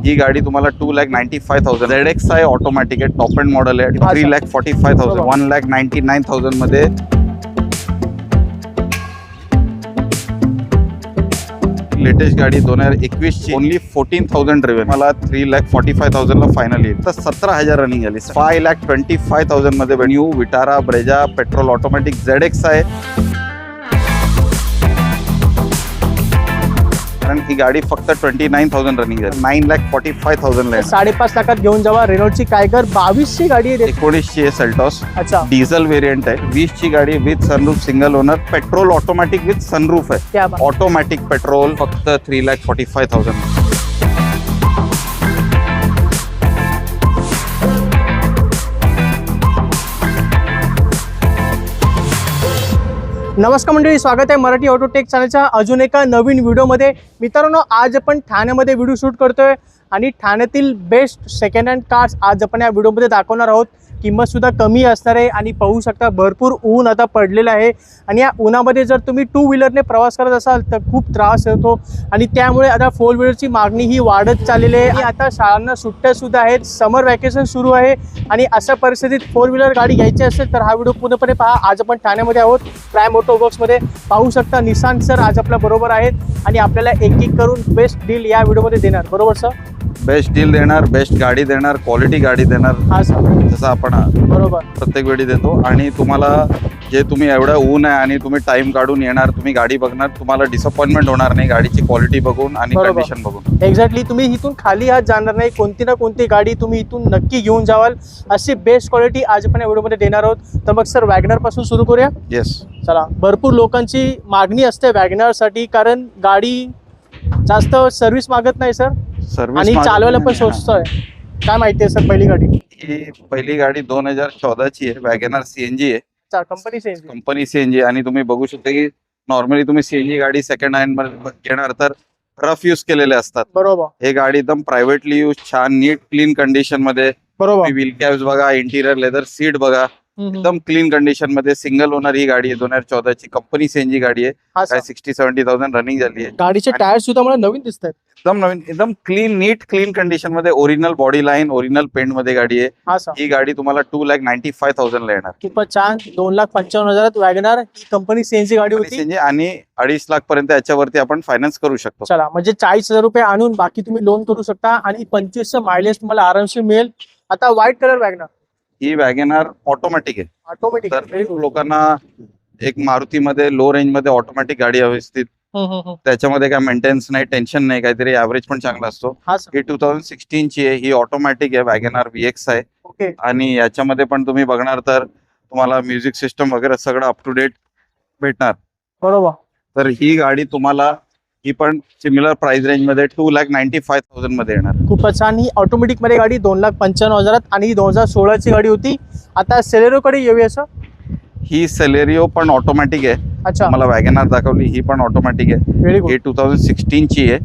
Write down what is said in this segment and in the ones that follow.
ही गाडी तुम्हाला 2,95,000 ZX आहे, ऑटोमॅटिक आहे, टॉप एंड मॉडेल आहे. 3,45,000 1,99,000 मध्ये लेटेस्ट गाडी 2021 ची ओनली 14,000 ड्रिव्हन. मला 3,45,000 ला फायनल येईल. तर 17,000 रनिंग झाली. 5,25,000 मध्ये new Vitara Brezza petrol automatic ZX आहे. कारण ही गाडी फक्त 29,000 रनिंग आहे. 9,45,000 ला 5.5 लाखात घेऊन जावा. रेनॉल्टची कायगर 22 ची गाडी आहे. 19 ची आहे सेल्टॉस. अच्छा, डिझेल वेरियंट आहे. 20 ची गाडी with sunroof single owner petrol automatic with sunroof आहे. क्या बात. ऑटोमॅटिक पेट्रोल फक्त 3,45,000. नमस्कार मंडळी, स्वागत आहे मराठी ऑटो टेक चॅनलच्या अजून एका नवीन व्हिडिओमध्ये. मित्रांनो, आज आपण ठाण्यामध्ये व्हिडिओ शूट करतोय आणि ठाण्यातील बेस्ट सेकंड हँड कार्स आज आपण या व्हिडिओमध्ये दाखवणार आहोत. किंमत सुद्धा कमी असणार आहे आणि पाहू शकता भरपूर ऊन आता पडलेलं आहे आणि या उन्हामध्ये जर तुम्ही टू व्हीलरने प्रवास करत असाल तर खूप त्रास होतो आणि त्यामुळे आता फोर व्हीलरची मागणी ही वाढत चाललेली आहे. आणि आता शाळांना सुट्ट्या सुद्धा आहेत, समर वॅकेशन सुरू आहे आणि अशा परिस्थितीत फोर व्हीलर गाडी घ्यायची असेल तर हा व्हिडिओ पूर्णपणे पहा. आज आपण ठाण्यामध्ये आहोत, प्राईम ऑटो वर्क्समध्ये. पाहू शकता निशांत सर आज आपल्या बरोबर आहेत आणि आपल्याला एक एक करून बेस्ट डील या व्हिडिओमध्ये देणार. बरोबर सर? बेस्ट डील देणार, बेस्ट गाडी देणार, क्वालिटी गाडी देणार. हा सर, जसं आपण बरोबर प्रत्येक वेळी देतो. आणि तुम्हाला जे तुम्ही एवढं ऊन आहे आणि तुम्ही टाइम काढून येणार, तुम्ही गाडी बघणार, तुम्हाला डिसअपॉइंटमेंट होणार नाही गाडीची क्वालिटी बघून आणि बरोबर. कंडिशन बघून. एक्झॅक्टली, तुम्ही इथून खाली हात जाणार नाही. कोणती ना कोणती गाडी तुम्ही इथून नक्की घेऊन जावाल. अशी बेस्ट क्वालिटी आज आपण या व्हिडिओमध्ये देणार आहोत. तर मग सर वॅगनर पासून सुरू करूया. येस, चला. भरपूर लोकांची मागणी असते वॅगनरसाठी, कारण गाडी जास्त सर्व्हिस मागत नाही सर आणि चालवायला पण स्वस्त आहे. काय माहिती आहे सर पहिली गाडी? ही पहिली गाडी 2014 ची आहे. वॅगनर सीएनजी आहे, कंपनी सेंज. Company CNG. आणि तुम्ही बघू शकता की नॉर्मली तुम्ही सीएनजी गाडी सेकंड हँड मध्ये घेणार तर रफ यूज केलेले असतात. बरोबर. हे गाडी एकदम प्रायव्हेटली यूज, छान नीट क्लीन कंडिशन मध्ये. बरोबर. व्हील कॅप्स बघा, इंटिरियर लेदर सीट बघा, एकदम क्लीन कंडिशन मध्ये. सिंगल ओनर ही गाडी आहे. 2014 ची कंपनी सीएनजी गाडी आहे. काय 60-70,000 रनिंग झाली आहे. गाडीचे टायर सुद्धा मला नवीन दिसत आहेत. एकदम नवीन, एकदम क्लीन, नीट क्लीन कंडिशन मध्ये. Original body line, original paint मध्ये गाडी आहे. हा सर, ही गाडी तुम्हाला 2,95,000 ला येणार. खूपच छान. 2,55,000 वॅगनर ही कंपनी सीएनजी गाडी होती. CNG आणि 2.5 लाख पर्यंत याच्यावरती आपण फायनान्स करू शकतो. चला, म्हणजे 40,000 रुपये आणून बाकी तुम्ही लोन करू शकता आणि 25चं मायलेज तुम्हाला आरामशीर मिळेल. आता व्हाईट कलर वॅगनर, ही वॅगनर ऑटोमॅटिक आहे. ऑटोमॅटिक. तर लोकांना एक मारुतीमध्ये लो रेंज मध्ये ऑटोमॅटिक गाडी हवी असते, त्याच्यामध्ये काय मेंटेनन्स नाही, टेन्शन नाही, काहीतरी ऍव्हरेज पण चांगला असतो. हा सर, ही 2016 ची आहे. ही ऑटोमॅटिक आहे, वॅगनर VX आहे. ओके. आणि याच्यामध्ये पण तुम्ही बघणार तर तुम्हाला म्युझिक सिस्टम वगैरे सगळं अप टू डेट भेटणार. बरोबर. तर ही गाडी तुम्हाला ही पण सिमिलर प्राइस रेंज मध्ये 2,95,000 मध्ये येणार. खूपच छान. ही ऑटोमॅटिक मध्ये गाडी 2,95,000 आणि ही 2016 ची गाडी होती. आता सेलेरो कडे येऊया सर. ही सेलेरिओ पण ऑटोमॅटिक आहे. अच्छा, मला वॅगनर दाखवली, ही पण ऑटोमॅटिक आहे. Very good. ही 2016 ची आहे.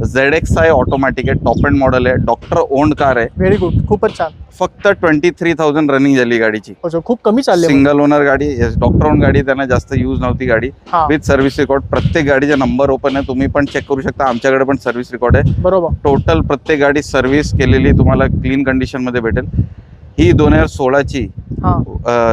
ZX आहे, ऑटोमॅटिक आहे, टॉप एंड मॉडेल आहे, डॉक्टर ओन्ड कार आहे. व्हेरी गुड, खूपच छान. फक्त 23,000 रनिंग झाली गाडीची. खूप कमी चालले. सिंगल ओनर गाडी, डॉक्टर ओन गाडी, त्यांना जास्त यूज नव्हती गाडी. विथ सर्व्हिस रेकॉर्ड, प्रत्येक गाडीचा नंबर ओपन आहे, तुम्ही पण चेक करू शकता. आमच्याकडे पण सर्व्हिस रेकॉर्ड आहे. बरोबर. टोटल प्रत्येक गाडी सर्व्हिस केलेली तुम्हाला क्लीन कंडिशन मध्ये भेटेल. ही 2016 ची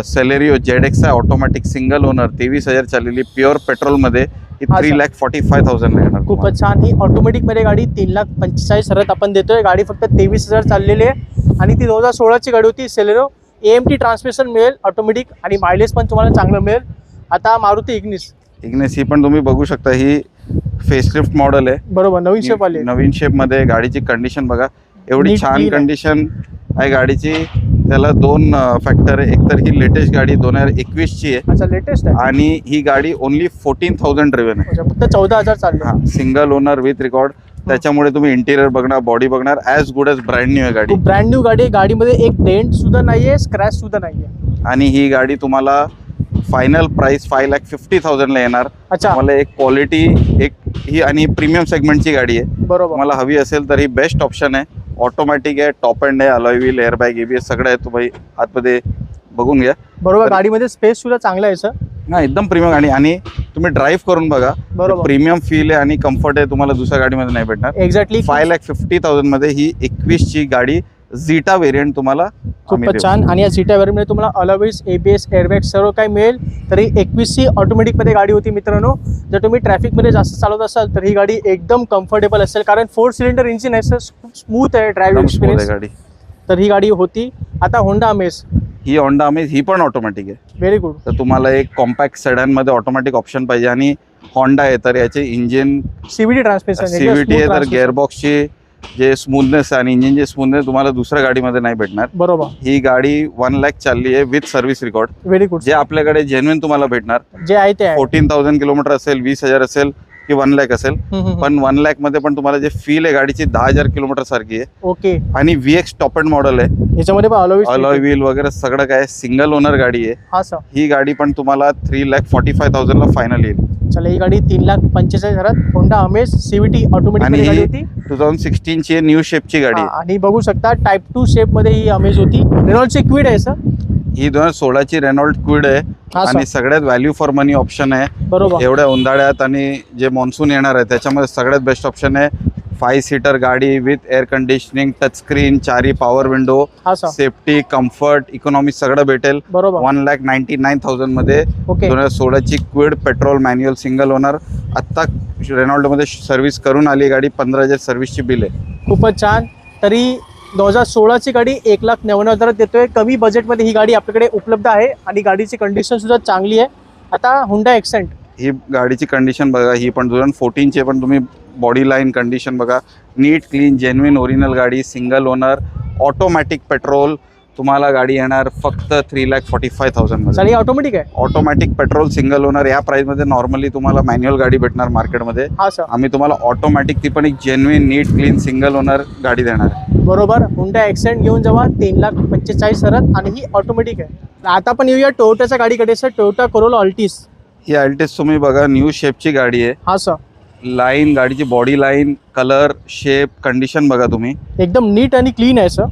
सेलेरिओ ZX आहे, ऑटोमॅटिक, सिंगल ओनर, 23,000 चाललेली, प्युअर पेट्रोल मध्ये. 3,45,000 ला येणार. खूपच छान. ही ऑटोमॅटिक मध्ये गाडी 3,45,000 आपण देतोय. गाडी फक्त 23,000 चाललेली आहे आणि ती 2016 ची गाडी होती. सेलेरो AMT ट्रान्समिशन मिळेल ऑटोमॅटिक आणि मायलेज पण तुम्हाला चांगलं मिळेल. आता मारुती इग्निस ही पण तुम्ही बघू शकता. ही फेसलिफ्ट मॉडेल आहे. बरोबर, नवीन शेप आली. नवीन शेप मध्ये. गाडीची कंडिशन बघा, एवढी छान कंडिशन आहे गाडीची. त्याला 2 फॅक्टर आहे. एक तर ही लेटेस्ट गाडी 2021 ची आहे. अच्छा, लेटेस्ट आहे. आणि ही गाडी ओनली 14,000 ड्रिव्हन आहे. फक्त 14,000 चालले. हा, सिंगल ओनर विथ रेकॉर्ड. त्याच्यामुळे तुम्ही इंटिरियर बघणार, बॉडी बघणार, as good as brand new आहे गाडी. ब्रँड न्यू गाडी. गाडीमध्ये एक डेंट सुद्धा नाहीये, स्क्रॅच सुद्धा नाहीये. आणि ही गाडी तुम्हाला फायनल प्राइस 5,50,000 ला येणार. अच्छा, मला एक क्वालिटी, एक ही आणि प्रीमियम सेगमेंटची गाडी आहे. बरोबर. मला हवी असेल तर ही बेस्ट ऑप्शन आहे. ऑटोमॅटिक आहे, टॉप एंड आहे, अलॉय व्हील, एअरबॅग, ABS सगळं आहे. तुम्ही आतमध्ये बघून घ्या. बरोबर, गाडीमध्ये स्पेस सुद्धा चांगला आहे सर. हा एकदम प्रीमियम गाडी आणि तुम्ही ड्राईव्ह करून बघा. बरोबर, प्रीमियम फील आहे आणि कम्फर्ट आहे, तुम्हाला दुसऱ्या गाडीमध्ये नाही भेटणार. एक्झॅक्टली 5,50,000 मध्ये ही 21 ची गाडी झीटा वेरियंट तुम्हाला आम्ही खूपच देऊ. छान. आणि या सीटा वेरियंटमध्ये तुम्हाला अलॉविस, ABS, एअरबॅग सर्व काही मिळेल. तरी 21ची ऑटोमॅटिकमध्ये गाडी होती मित्रांनो. जर तुम्ही ट्रॅफिकमध्ये जास्त चालवत असाल तर ही गाडी एकदम कम्फर्टेबल असेल, कारण 4 सिलेंडर इंजिन आहे सर, खूप स्मूथ आहे ड्रायव्हिंग एकदम smooth आहे एक्सपिरियन्स. गाडी. तर ही गाडी होती. आता होंडा अमेज, ही होंडा अमेज ही पण ऑटोमॅटिक आहे. Very good. तर तुम्हाला एक कॉम्पॅक्ट सेडन मध्ये ऑटोमॅटिक ऑप्शन पाहिजे आणि होंडा आहे तर याचे इंजिन CVT ट्रान्समिशन, CVT आहे तर गिअरबॉक्सची जे स्मूथनेस आणि इंजिनचे स्मूथनेस तुम्हाला दुसऱ्या गाडीमध्ये नाही भेटणार. बरोबर, ही गाडी 1 लाख चालली आहे with service record. Very good. जे आपल्याकडे जेन्युइन तुम्हाला भेटणार. जे आहे ते आहे. 14,000 किलोमीटर असेल, 20,000 असेल की 1 लाख असेल, पण 1 लाख मध्ये पण तुम्हाला जे फील आहे गाडीची 10,000 किलोमीटर सारखी आहे. ओके. आणि VX टॉप एंड मॉडेल आहे, याच्यामध्ये पण अलॉय व्हील वगैरे सगळं काय, सिंगल ओनर गाडी आहे. हा सर. ही गाडी पण तुम्हाला 3,45,000 ला फायनल येईल. चला, ही गाडी 3,45,000 होंडा अमेज CVT ऑटोमॅटिक आणि गाडी ही होती. 2016 ची न्यू शेपची गाडी आहे. आणि बघू शकता टाइप 2 शेप मध्ये ही अमेज होती. रेनॉल्डची क्विड आहे सर. ही 2016 ची रेनॉल्ड क्विड आहे हा आणि सर. सगळ्यात व्हॅल्यू फॉर मनी ऑप्शन आहे. बरोबर, एवढ्या उन्हाळ्यात आणि जे मॉन्सून येणार आहे त्याच्यामध्ये सगळ्यात बेस्ट ऑप्शन आहे. 5 सीटर गाडी with air conditioning, touch screen, 4 power window, हा सर. सेफ्टी, कम्फर्ट, इकॉनॉमी सगळं भेटेल. बरोबर, 1,99,000 मध्ये ओके. 2016 ची Kwid petrol manual single owner. आत्ता रेनॉल्ड मध्ये सर्व्हिस करून आली गाडी. 15,000 सर्व्हिसची बिल आहे. खूपच छान. तरी 2016ची गाडी 1,99,000 देतोय. कमी बजेटमध्ये ही गाडी आपल्याकडे उपलब्ध आहे आणि गाडीची कंडिशन सुद्धा चांगली आहे. आता हुंडा एक्सेंट, ही गाडीची कंडिशन बघा. ही पण 2014 ची पण तुम्ही बॉडी लाईन कंडिशन बघा. नीट क्लीन जेन्युइन ओरिजिनल गाडी, सिंगल ओनर, ऑटोमॅटिक पेट्रोल. तुम्हाला गाडी येणार फक्त 3,45,000 मध्ये. साडी ऑटोमॅटिक आहे. Automatic petrol single owner. या प्राइस मध्ये नॉर्मली तुम्हाला मॅन्युअल गाडी भेटणार मार्केटमध्ये. हा सर. आम्ही तुम्हाला ऑटोमॅटिक ती पण एक जेन्युइन नीट क्लीन सिंगल ओनर गाडी देणार आहे. बरोबर, हुंडा एक्सेंट घेऊन जावा 3,45,000 आणि ही ऑटोमॅटिक आहे. आता आपण येऊया टोयोटाच्या गाडीकडे सर. Toyota Corolla Altis. ही अल्टिस तुम्ही बघा न्यू शेपची गाडी आहे. हा सर. लाईन गाडीची body line, colour, shape, condition बघा तुम्ही. एकदम नीट आणि क्लीन आहे सर.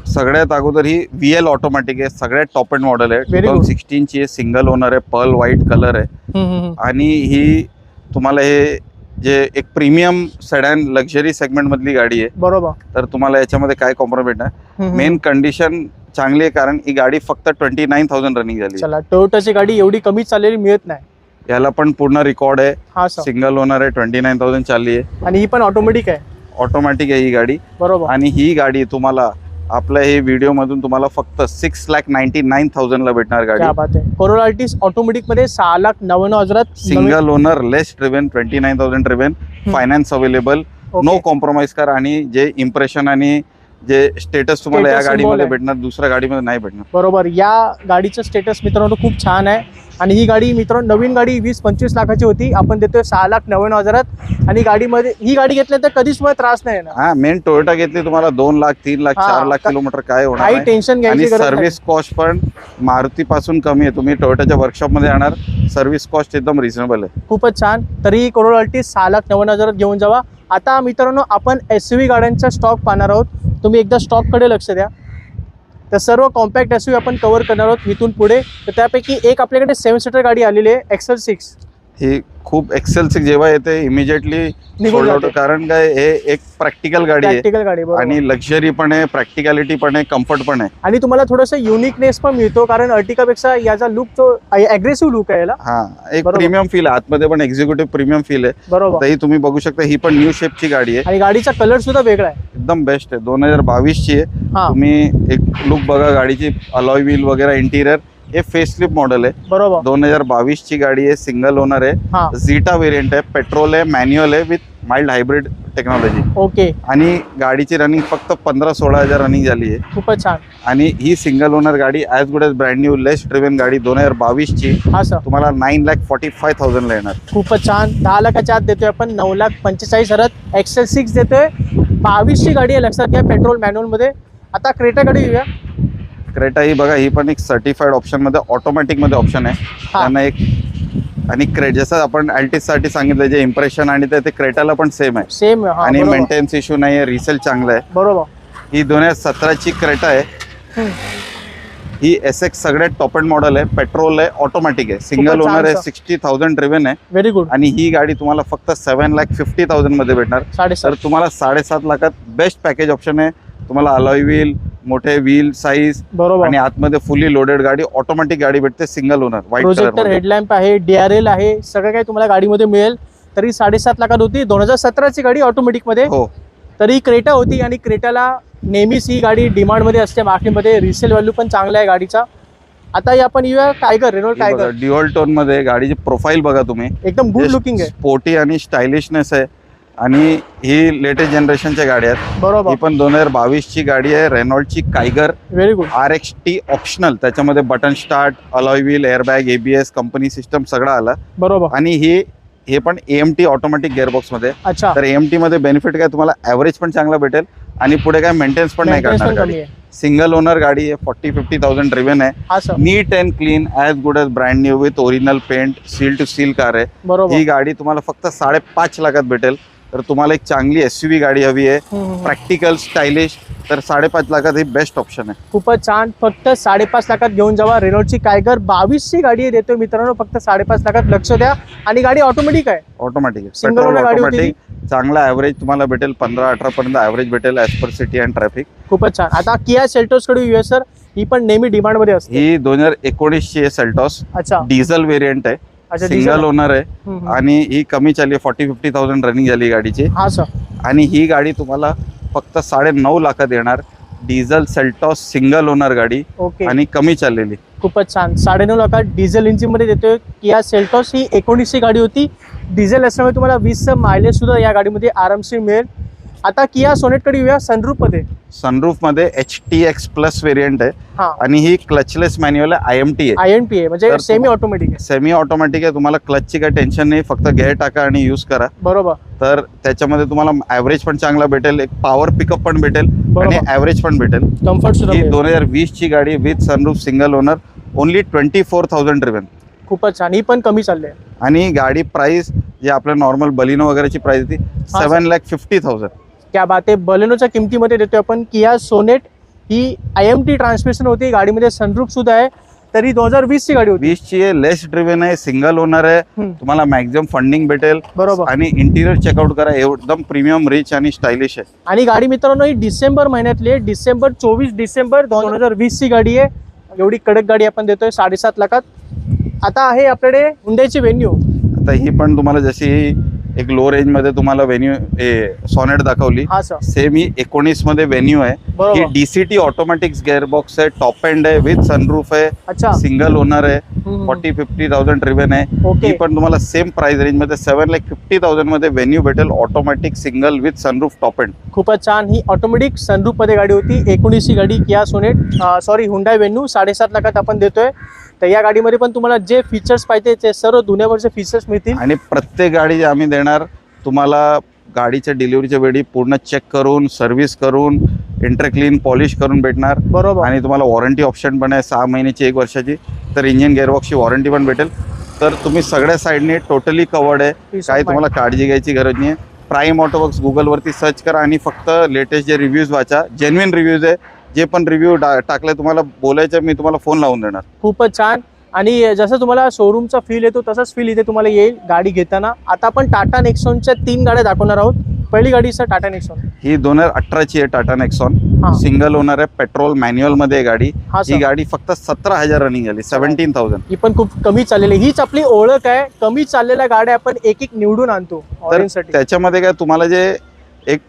सगळ्यात अगोदर ही VL ऑटोमॅटिक आहे. सगळ्यात टॉप एंड मॉडेल आहे. Very good. 2016 ची आहे, सिंगल ओनर आहे, पर्ल व्हाईट कलर आहे. आणि ही तुम्हाला हे जे एक प्रीमियम सेडॅन लक्झरी सेगमेंट मधली गाडी आहे. बरोबर. तर तुम्हाला याच्यामध्ये काय कॉम्प्रोमाइज नाही. मेन कंडिशन चांगली आहे कारण ही गाडी फक्त 29,000 रनिंग झाली. चला, टोयोटाची गाडी एवढी कमी चाललेली मिळत नाही. याला पण पूर्ण रेकॉर्ड आहे. हा सर. सिंगल ओनर आहे, 29,000 चालली आहे. आणि ही पण ऑटोमॅटिक आहे. ऑटोमॅटिक आहे ही गाडी. बरोबर. आणि ही गाडी तुम्हाला आपल्या हे व्हिडिओ मधून तुम्हाला फक्त 6,99,000 ला भेटणार क्या गाडी. बात आहे. कोरोला अल्टिस ऑटोमॅटिक मध्ये 6,99,000. Single owner, less driven, 29,000 driven, finance available, no compromise कर. आणि जे इम्प्रेशन आणि जे स्टेटस तुम्हाला या Status गाडीमध्ये symbol आहे. भेटणार दुसऱ्या गाडीमध्ये नाही भेटणार. बरोबर. या गाडीचं स्टेटस मित्रांनो खूप छान आहे. आणि ही गाडी मित्रांनो नवीन गाडी 20-25 लाखाची होती. आपण देतोय 6,99,000. आणि गाडीमध्ये ही गाडी घेतल्यानंतर कधीच मला त्रास नाही येणार. हा, मेन टोयोटा घेतली तुम्हाला 2 लाख, 3 लाख, हा, 4 लाख किलोमीटर काय होणार काही नाही. टेन्शन आणि घ्यायची गरज नाही. सर्व्हिस कॉस्ट पण मारुती पासून कमी आहे. तुम्ही टोयोटाच्या वर्कशॉप मध्ये येणार, सर्व्हिस कॉस्ट एकदम रिझनेबल आहे. खूपच छान. तरी कोरोला अल्टिस 6,99,000 घेऊन जावा. आता मित्रांनो आपण SUV गाड्यांचा स्टॉक पाहणार आहोत. तुम्ही एकदा स्टॉककडे लक्ष द्या. तर सर्व कॉम्पॅक्ट SUV आपण कव्हर करणार आहोत इथून पुढे. तर त्यापैकी एक आपल्याकडे 7 सीटर गाडी आलेली आहे, XL6. ही खूप XL6 जेव्हा येते इमिजिएटली निघून जाते. कारण काय हे एक प्रॅक्टिकल गाडी आहे. प्रॅक्टिकल गाडी. बरोबर. आणि लक्झरी पण आहे, प्रॅक्टिकॅलिटी पण आहे, कम्फर्ट पण आहे. आणि तुम्हाला थोडंसं युनिकनेस पण मिळतो कारण अर्टिकापेक्षा याचा लुक जो अग्रेसिव्ह लुक आहे याला. हा, एक बरोबर. प्रीमियम फील आहे. आतमध्ये पण एक्झिक्युटिव्ह प्रीमियम फील आहे. बरोबर. तर ही तुम्ही बघू शकता. ही पण न्यू शेपची गाडी आहे. आणि गाडीचा कलर सुद्धा वेगळा आहे. एकदम बेस्ट आहे. 2022 ची आहे. हा. तुम्ही एक लुक बघा गाडीची, अलॉय व्हील वगैरे, इंटिरियर. हे फेसलिफ्ट मॉडेल आहे. बरोबर. 2022 ची गाडी आहे, सिंगल ओनर आहे, हा. झीटा वेरियंट आहे, पेट्रोल आहे, मॅन्युअल आहे with mild hybrid technology. Okay. आणि गाडीची रनिंग फक्त 15-16,000 रनिंग झाली आहे. खूपच छान. आणि ही सिंगल ओनर गाडी as good as brand new less driven गाडी 2022 ची हा सर. तुम्हाला 9,45,000 ला येणार. खूपच छान. 10 लाखाच्या आत देतोय आपण. 9,45,000 XL6 देतोय. 22 ची गाडी आहे, लक्षात घ्या, पेट्रोल मॅन्युअल मध्ये. आता क्रेटाकडे येऊया. क्रेटा ही बघा. ही पण एक सर्टिफाईड ऑप्शन मध्ये ऑटोमॅटिक मध्ये ऑप्शन आहे. त्यांना एक आणि जसं आपण अल्टिस साठी सांगितलं जे इम्प्रेशन आणि ते क्रेटाला पण सेम आहे. सेम. आणि मेंटेनन्स इश्यू नाही आहे, रिसेल चांगला आहे. बरोबर. ही 2017 ची क्रेटा आहे. ही SX सगळ्यात टॉप एंड मॉडेल आहे, पेट्रोल आहे, ऑटोमॅटिक आहे, सिंगल खूपच ओनर आहे, छान. 60,000 ड्रिव्हन आहे. Very good. आणि ही गाडी तुम्हाला फक्त 7,50,000 मध्ये भेटणार. 7.5 तर तुम्हाला 7.5 लाखात बेस्ट पॅकेज ऑप्शन आहे. तुम्हाला अलॉय व्हील, मोठे व्हील साईज बरोबर. आणि आतमध्ये फुली लोडेड गाडी, ऑटोमॅटिक गाडी भेटते, single owner, white projector colour. Headlamp आहे, DRL आहे, सगळं काही तुम्हाला गाडीमध्ये मिळेल. तरी 7.5 लाखात होती. 2017ची गाडी ऑटोमॅटिक मध्ये. हो, तरी क्रेटा होती आणि क्रेटाला नेहमीच ही गाडी डिमांडमध्ये असते मार्केटमध्ये. रिसेल व्हॅल्यू पण चांगला आहे गाडीचा. आता आपण येऊया Tiger, Renault Tiger. Dual tone मध्ये गाडीची प्रोफाईल बघा तुम्ही, एकदम गुड लुकिंग आहे. स्पोर्टी आणि स्टायलिशनेस आहे. आणि ही लेटेस्ट जनरेशनच्या गाडी आहेत. बरोबर. ही पण 2022 ची गाडी आहे, रेनॉल्टची Tiger very good. RXT optional. त्याच्यामध्ये button start, alloy wheel, airbag, ABS, company system सगळं आला. बरोबर. आणि हे पण AMT ऑटोमॅटिक गिअरबॉक्स मध्ये. अच्छा. तर AMT मध्ये बेनिफिट काय, तुम्हाला ॲव्हरेज पण चांगला भेटेल आणि पुढे काय मेंटेनन्स पण नाही Maintenance करणार पण गाडी. कमी आहे. सिंगल ओनर गाडी आहे, 40-50,000 ड्रिव्हन आहे. हा sir. Neat and clean, as good as brand new with original paint, seal to seal car आहे. बरोबर. ही गाडी तुम्हाला फक्त 5.5 लाखात भेटेल. तर तुम्हाला एक चांगली SUV गाडी हवी आहे, प्रॅक्टिकल, स्टायलिश, तर 5.5 लाखात ही बेस्ट ऑप्शन आहे. खूपच छान. फक्त 5.5 लाखात घेऊन जावा. रेनॉल्टची टायगर 22ची गाडी देतोय मित्रांनो, फक्त 5.5 लाखात. लक्ष द्या. आणि गाडी ऑटोमॅटिक आहे. ऑटोमॅटिक आहे, Single पेट्रोल owner गाडी होती ऑटोमॅटिक. चांगला ॲव्हरेज तुम्हाला भेटेल, 15-18 पर्यंत ॲव्हरेज भेटेल as per city and traffic. खूपच छान. आता किया सेल्टोस कडे येऊया सर. ही पण नेहमी डिमांड मध्ये असते. ही 2019 ची सेल्टॉस, अच्छा. डिझेल व्हेरियंट आहे, अच्छा, सिंगल diesel. ओनर आहे. हम्म. आणि ही कमी चालली आहे, 40-50,000 रनिंग झाली गाडीची. हा सर. आणि ही गाडी तुम्हाला फक्त 9.5 लाखात येणार. डिझेल सेल्टॉस, सिंगल ओनर गाडी ओके. आणि कमी चाललेली. खूपच छान. 9.5 लाखात डिझेल इंजिन मध्ये देतोय किया सेल्टॉस. ही 19ची गाडी होती. डिझेल असल्यामुळे तुम्हाला 20चं मायलेज सुद्धा या गाडीमध्ये आरामशीर मिळेल. आता किया सोनेट कडे येऊया. सनरूफ मध्ये. सनरूफ मध्ये HTX प्लस व्हेरियंट आहे. हा. आणि ही क्लचलेस मॅन्युअल आहे, IMT आहे, INP आहे, म्हणजे तर सेमी ऑटोमॅटिक आहे. सेमी ऑटोमॅटिक आहे. तुम्हाला क्लचची काही टेन्शन नाही, फक्त गेअर टाका आणि यूज करा. बरोबर. तर त्याच्यामध्ये तुम्हाला ॲव्हरेज पण चांगला भेटेल, एक पॉवर पिकअप पण भेटेल बरोबर. आणि ॲव्हरेज पण भेटेल. कम्फर्ट सुद्धा ही मिळेल. 2020 ची गाडी with sunroof, single owner, only 24,000 driven. खूपच छान. ही पण कमी चालली आहे. आणि गाडी प्राइस जे आपल्या नॉर्मल बलिनो वगैरेची प्राइस होती, हा, 7,50,000. क्या बात आहे. बलेनोच्या किमतीमध्ये देतोय आपण किया सोनेट. ही IMT ट्रान्समिशन होती, गाडीमध्ये सनरूफ सुद्धा आहे. तरी 2020ची गाडी होती. 20 ची आहे, लेस ड्रिव्हन आहे, सिंगल ओनर आहे. हम्म. तुम्हाला मॅक्झिमम फंडिंग भेटेल. बरोबर. आणि इंटिरियर चेकआउट करा, एकदम प्रीमियम, रिच आणि स्टायलिश आहे. आणि गाडी मित्रांनो ही डिसेंबर महिन्यातली आहे. 24 डिसेंबर 2020ची गाडी आहे. एवढी कडक गाडी आपण देतोय 7.5 लाखात. आता आहे आपल्याकडे हुंडाईची व्हेन्यू. आता ही पण तुम्हाला जशी एक लो रेंज मध्ये तुम्हाला व्हेन्यू सॉनेट दाखवली, हा सर. सेम ही 19 मध्ये व्हेन्यू आहे. ही बरोबर. DCT ऑटोमॅटिक गेअरबॉक्स आहे, टॉप एंड आहे, विथ सनरूफ आहे, अच्छा. सिंगल ओनर आहे, हम्म. 40-50,000 ड्रिव्हन आहे. ओके. ही पण तुम्हाला सेम प्राइस रेंज मध्ये 7,50,000 मध्ये व्हेन्यू भेटेल, automatic, single, with sunroof, top end. खूपच छान. ही ऑटोमॅटिक सनरूफ मध्ये गाडी होती. 19ची गाडी Kia Sonet, sorry Hyundai Venue. 7.5 लाखात आपण देतोय. तर या गाडीमध्ये पण तुम्हाला जे फीचर्स पाहिजे ते सर्व दुनियाभरचे फीचर्स मिळतील. आणि प्रत्येक गाडी आम्ही देणार तुम्हाला गाडीच्या डिलिव्हरीच्या वेळी पूर्ण चेक करून, सर्व्हिस करून, इंटरक्लीन, पॉलिश करून भेटणार. बरोबर. आणि तुम्हाला वॉरंटी ऑप्शन पण आहे, 6 महिन्याची, 1 वर्षाची. तर इंजिन गिअरबॉक्सची वॉरंटी पण भेटेल. तर तुम्ही सगळ्या साईडने टोटली कवर्ड आहे, Peace of काही mind. तुम्हाला काळजी घ्यायची गरज नाही आहे. प्राईम ऑटोवर्क्स गुगलवरती सर्च करा आणि फक्त लेटेस्ट जे रिव्ह्यूज वाचा, जेन्युइन रिव्ह्यूज आहे. जे पण रिव्ह्यू टाकले तुम्हाला बोलायचं, मी तुम्हाला फोन लावून देणार. खूपच छान. आणि जसं तुम्हाला शोरूमचा फील येतो तसाच फील इथे तुम्हाला येईल गाडी घेताना. आता आपण टाटा नेक्सॉनच्या 3 गाड्या दाखवणार आहोत. पहिली गाडी सर टाटा नेक्सॉन. ही 2018ची आहे, टाटा नेक्सॉन, हा. सिंगल ओनर आहे, पेट्रोल मॅन्युअल मध्ये आहे गाडी. हा ही सर. गाडी फक्त 17,000 रनिंग झाली, 17,000. ही पण खूप कमी चाललेली. हीच आपली ओळख आहे. कमी चाललेल्या गाड्या आपण एक एक निवडून आणतो तर ऑडियन्ससाठी. त्याच्यामध्ये काय तुम्हाला जे एक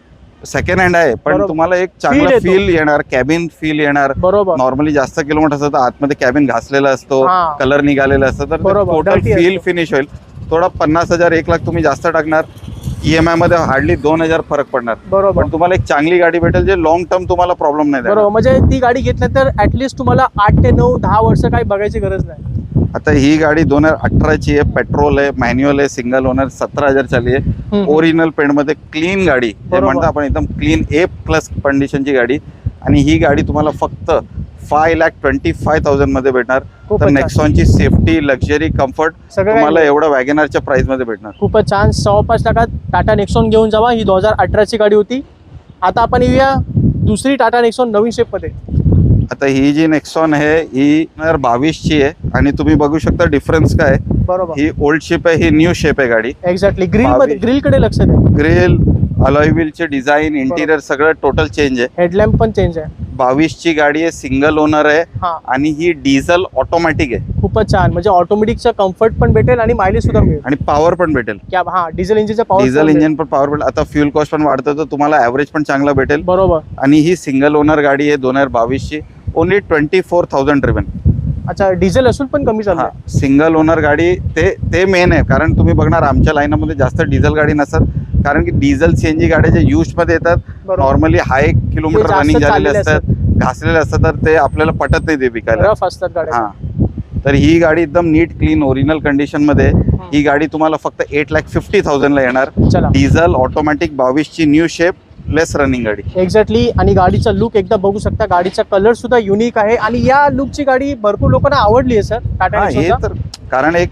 सेकंड हँड आहे, पण बरोबर. तुम्हाला एक Feel चांगला येतो. फील येणार, कॅबिन फील येणार. बरोबर. नॉर्मली जास्त किलोमीटर असतं तर आतमध्ये कॅबिन घासलेला असतो, हा. कलर निघालेला असतं, तर बरोबर, टोटल dirty फील असतो. फिनिश होईल. थोडा 50,000, 1 लाख तुम्ही जास्त टाकणार, EMI मध्ये हार्डली 2,000 फरक पडणार. बरोबर. पण तुम्हाला एक चांगली गाडी भेटेल, जे लॉंग टर्म तुम्हाला प्रॉब्लेम नाही देणार. बरोबर. म्हणजे ती गाडी घेतल्यानंतर ऍटलिस्ट तुम्हाला 8 ते 9, 10 वर्ष काही बघायची गरज नाही. आता ही गाडी 2018ची आहे, पेट्रोल आहे, मॅन्युअल आहे, सिंगल ओनर, 17,000 चालली आहे. हम्म. ओरिजिनल पेंट मध्ये क्लीन गाडी, जे बरोबर. म्हणतो आपण एकदम क्लीन A+ कंडिशनची गाडी. आणि ही गाडी तुम्हाला फक्त 5,25,000 मध्ये भेटणार. खूपच तर छान. नेक्सॉनची सेफ्टी, लक्झरी, कम्फर्ट सगळं तुम्हाला काही एवढं वॅगनारच्या प्राइस मध्ये भेटणार. खूपच छान. 5.25 लाखात टाटा नेक्सॉन घेऊन जावा. ही 2018ची गाडी होती. आता आपण येऊया दुसरी टाटा नेक्सॉन नवीन शेप मध्ये. आता ही जी नेक्सॉन आहे ही 2022 ची आहे आणि तुम्ही बघू शकता डिफरन्स काय आहे. बरोबर, ही ओल्ड शेप आहे, ही न्यू शेप आहे गाडी. एक्झॅक्टली. ग्रिल मध्ये, 22. ग्रिल कडे लक्ष द्या. ग्रिल, अलॉय व्हीलचे डिझाईन, इंटिरियर सगळं टोटल चेंज आहे. हेडलॅम्प पण चेंज आहे. 22 ची गाडी आहे, सिंगल ओनर आहे हा, आणि ही डिझेल ऑटोमॅटिक आहे खूपच छान. म्हणजे ऑटोमॅटिकचा कम्फर्ट पण भेटेल आणि मायलेज सुद्धा मिळेल. आणि पॉवर पण भेटेल. क्या, हा, डिझेल इंजिनचा पॉवर, डिझेल इंजिन पण पॉवर भेटेल. आता फ्युल कॉस्ट पण वाढतं तर तुम्हाला ऍव्हरेज पण चांगला भेटेल. बरोबर. आणि ही सिंगल ओनर गाडी आहे 2022 ची, ओनली 24,000 ड्रिव्हन. अच्छा, डिझेल असून पण कमी चालतं. सिंगल ओनर गाडी ते मेन आहे. कारण तुम्ही बघणार आमच्या लाईनमध्ये जास्त डिझेल गाडी नसतात, कारण की डिझेल सीएनजी गाड्या जे यूज मध्ये येतात नॉर्मली हाय किलोमीटर ते जास्त रनिंग झालेले चाललेले असतात, घासलेले असतात, तर ते आपल्याला पटत नाही ते विकायला. रफ असतात गाड्या. हा, तर ही गाडी एकदम नीट क्लीन ओरिजिनल कंडिशन मध्ये. ही गाडी तुम्हाला फक्त 8,50,000 ला येणार. चला, डिझेल ऑटोमॅटिक 22 ची न्यू शेप, लेस रनिंग गाडी. एक्झॅक्टली. आणि गाडीचा लुक एकदा बघू शकता. गाडीचा कलर सुद्धा युनिक आहे आणि या लुकची गाडी भरपूर लोकांना आवडली आहे सर. टाटा हे नेक्सॉनचा तर कारण एक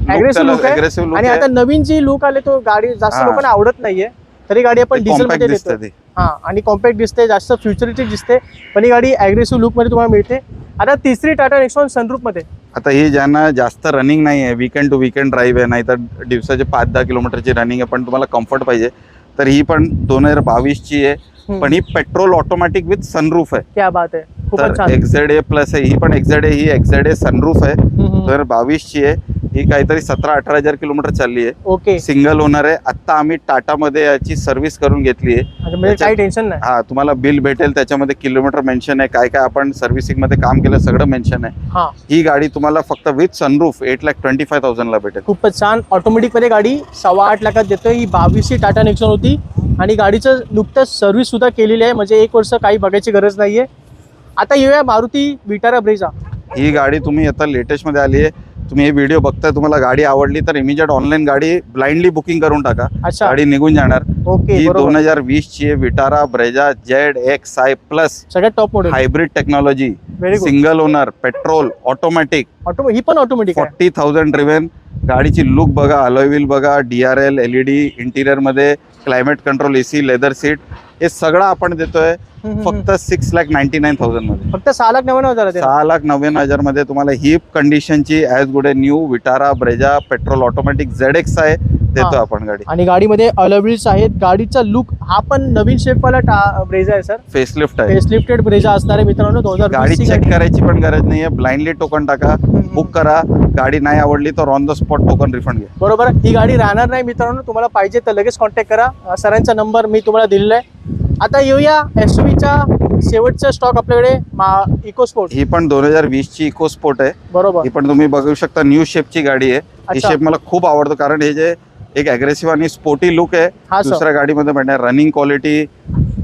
अग्रेसिव्ह लुक आहे. aggressive look आणि आहे. आता नवीन जी लुक आले तो गाडी जास्त हा. लोकांना आवडत नाहीये, तरी गाडी आपण ते डिझेल compact मध्ये दिसतं देतो. ते. हा, आणि कॉम्पॅक्ट दिसते, जास्त फ्युचरिस्टिक दिसते, पण ही गाडी अग्रेसिव्ह लुक मध्ये तुम्हाला मिळते. आता तिसरी टाटा नेक्सॉन सनरूफ मध्ये. आता ही ज्यांना जास्त रनिंग नाही आहे, वीकेंड टू वीकेंड ड्राईव्ह आहे, नाहीतर दिवसाचे 5-10 किलोमीटरची रनिंग आहे, पण तुम्हाला कम्फर्ट पाहिजे, तर ही पण 2022 ची आहे. पण ही पेट्रोल ऑटोमॅटिक विथ सनरूफ आहे. क्या बात आहे, खूपच तर छान. XZA प्लस आहे. ही पण XZA, ही XZA सनरूफ आहे. 2022 ची आहे. ही काहीतरी 17-18 हजार किलोमीटर चालली आहे. ओके, सिंगल ओनर आहे. आता आम्ही टाटामध्ये याची सर्व्हिस करून घेतली आहे. म्हणजे काही टेन्शन नाही. हा, तुम्हाला बिल भेटेल, त्याच्यामध्ये किलोमीटर मेन्शन आहे, काय काय आपण सर्व्हिसिंग मध्ये काम केलं सगळं मेन्शन आहे. हा, ही गाडी तुम्हाला फक्त विथ सनरूफ 8,25,000 ला भेटेल. खूपच छान. ऑटोमॅटिक मध्ये गाडी 8.25 लाखात देतोय. ही 22 ची टाटा नेक्सॉन होती आणि गाडीचं नुकतंच सर्व्हिस सुद्धा केलेली आहे, म्हणजे 1 वर्ष काही बघायची गरज नाहीये. आता येऊया मारुती विटारा ब्रेझा. ही गाडी तुम्ही आता लेटेस्ट मध्ये आली आहे. तुम्ही हे व्हिडिओ बघताय, तुम्हाला गाडी आवडली तर इमिजिएट ऑनलाईन गाडी ब्लाइंडली बुकिंग करून टाका. अच्छा, गाडी निघून जाणार. ओके, ही बरोबर. 2020 ची आहे. विटारा ब्रेझा ZXi प्लस, सगळ्यात top model. Hybrid technology, very good. Single owner, petrol, automatic, ही पण ऑटोमॅटिक आहे. 40,000 ड्रिव्हन. गाडीची लुक बघा, अलॉय व्हील बघा, DRL LED, इंटिरियर मध्ये climate control, AC, leather seat, हे सगळं आपण देतोय फक्त 6,99,000 मध्ये. फक्त 6,99,000 आहे. 6,99,000 मध्ये तुम्हाला ही कंडिशनची as good a new Vitara Brezza petrol automatic ZX आहे देतो हा. आपण गाडी. आणि गाडीमध्ये अलॉय व्हील्स आहेत. गाडीचा लुक हा पण नवीन शेपवाला ब्रेझा आहे सर. फेसलिफ्ट आहे. फेसलिफ्टेड ब्रेझा असणार आहे मित्रांनो. गाडी 2020 चेक करायची पण गरज नाहीये, ब्लाइंडली टोकन टाका, बुक करा. गाडी नाही आवडली तर on the spot token refund घ्या. बरोबर. ही गाडी राहणार नाही मित्रांनो. तुम्हाला पाहिजे तर लगेच कॉन्टॅक्ट करा. सरांचा नंबर मी तुम्हाला दिलेला आहे. आता येऊया SUVचा शेवटचा स्टॉक आपल्याकडे, इकोस्पोर्ट. ही पण 2020 ची इको स्पोर्ट आहे. बरोबर. ही पण तुम्ही बघू शकता न्यू शेपची गाडी आहे. ही अच्छा. शेप मला खूप आवडतो, कारण हे जे एक अग्रेसिव्ह आणि स्पोर्टी लुक आहे हा सर. दुसऱ्या गाडीमध्ये भेटणार. रनिंग क्वालिटी,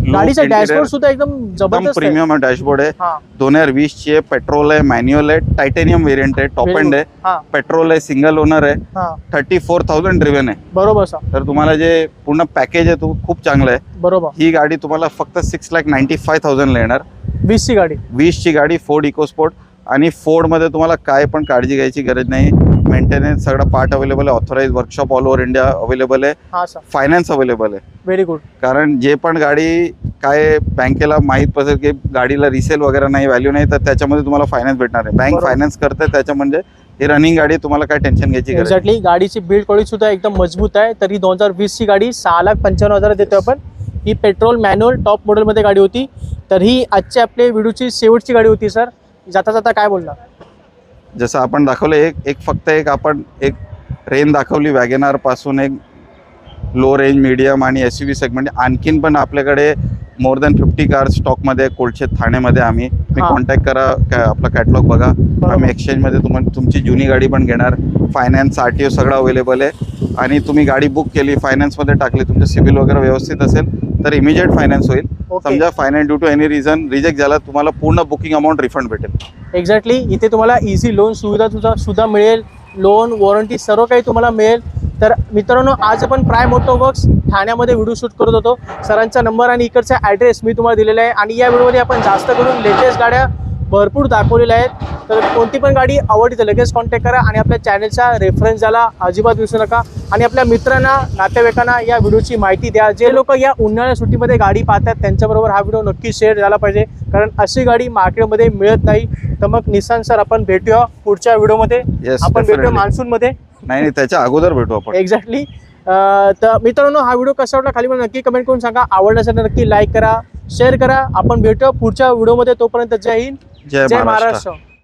गाडीचा डॅशबोर्ड सुद्धा एकदम जबरदस्त आहे. प्रीमियम डॅशबोर्ड आहे. हा, 2020 ची आहे. पेट्रोल आहे, मॅन्युअल आहे, टायटेनियम वेरियंट आहे, टॉप एंड आहे. हा, पेट्रोल आहे, सिंगल ओनर आहे, हा, 34,000 ड्रिव्हन आहे. बरोबर सर. तर तुम्हाला जे पूर्ण पॅकेज आहे तो खूप चांगलं आहे. बरोबर. ही गाडी तुम्हाला फक्त 6,95,000 ला येणार. 20 ची गाडी. 20 ची गाडी, फोर्ड इकोस्पोर्ट. आणि फोर्डमध्ये तुम्हाला काय पण काळजी घ्यायची गरज नाही. मेंटेनन्स सगळं पार्ट अवेलेबल आहे, authorise workshop all over India available आहे, हा सर. फायनान्स अवेलेबल आहे. Very good. कारण जे पण गाडी काय बँकेला माहीत पडेल की गाडीला रिसेल वगैरे नाही, व्हॅल्यू नाही, तर त्याच्यामध्ये तुम्हाला फायनान्स भेटणार आहे. बँक बरोबर. फायनान्स करते त्याच्या, म्हणजे ही रनिंग गाडी, तुम्हाला काय टेन्शन घ्यायची गरज नाही. एक्झॅक्टली. गाडीची बिल्ड क्वालिटी सुद्धा एकदम मजबूत आहे. तरी 2020 ची गाडी 6,95,000 देतोय आपण. ही पेट्रोल मॅन्युअल टॉप मॉडेलमध्ये गाडी होती. तर ही आजची आपली व्हिडिओची शेवटची गाडी होती सर. जाता जाता काय बोलणार? जसं आपण दाखवलं, एक फक्त आपण एक रेंज दाखवली वॅगनार पासून, एक लो रेंज, मीडियम आणि SUV सेगमेंट. आणखीन पण आपल्याकडे मोर दॅन 50 कार्स स्टॉकमध्ये कोलशेत ठाण्यामध्ये. आम्ही हा. कॉन्टॅक्ट करा, आपला कॅटलॉग बघा. आम्ही एक्सचेंजमध्ये तुमची जुनी गाडी पण घेणार. फायनान्स, RTO सगळं अवेलेबल आहे. आणि तुम्ही गाडी बुक केली, फायनान्समध्ये टाकली, तुमचं सिबिल वगैरे व्यवस्थित असेल तर इमिजिएट फायनान्स होईल. ओके. समजा finance due to any reason reject झाला, तुम्हाला पूर्ण बुकिंग अमाऊंट रिफंड भेटेल. एक्झॅक्टली. इथे तुम्हाला इझी लोन सुविधा सुद्धा मिळेल. लोन, वॉरंटी सर्व काही तुम्हाला मिळेल. तर मित्रांनो, आज आपण प्राईम मोटो वर्क्स ठाण्यामध्ये व्हिडिओ शूट करत होतो. सरांचा नंबर आणि इकडचा ॲड्रेस मी तुम्हाला दिलेला आहे. आणि या व्हिडिओमध्ये आपण जास्त करून लेटेस्ट गाड्या भरपूर दाखवलेल्या आहेत. तर कोणती पण गाडी आवडली तर लगेच कॉन्टॅक्ट करा आणि आपल्या चॅनलचा रेफरन्स द्यायला अजिबात विसरू नका आणि आपल्या मित्रांना नातेवाईकांना या व्हिडिओची माहिती द्या. जे लोक या उन्हाळ्या सुट्टीमध्ये गाडी पाहतात त्यांच्याबरोबर हा व्हिडिओ नक्की शेअर झाला पाहिजे, कारण अशी गाडी मार्केटमध्ये मिळत नाही. तर मग निशांत सर आपण भेटूया पुढच्या व्हिडिओमध्ये. आपण भेटूया मान्सूनमध्ये. नाही त्याच्या अगोदर भेटू आपण. एक्झॅक्टली. तर मित्रांनो हा व्हिडिओ कसा वाटला खाली मला नक्की कमेंट करून सांगा. आवडला असेल तर नक्की लाईक करा, शेअर करा. आपण भेटूया पुढच्या व्हिडिओमध्ये. तोपर्यंत जय हिंद, जय महाराष्ट्र.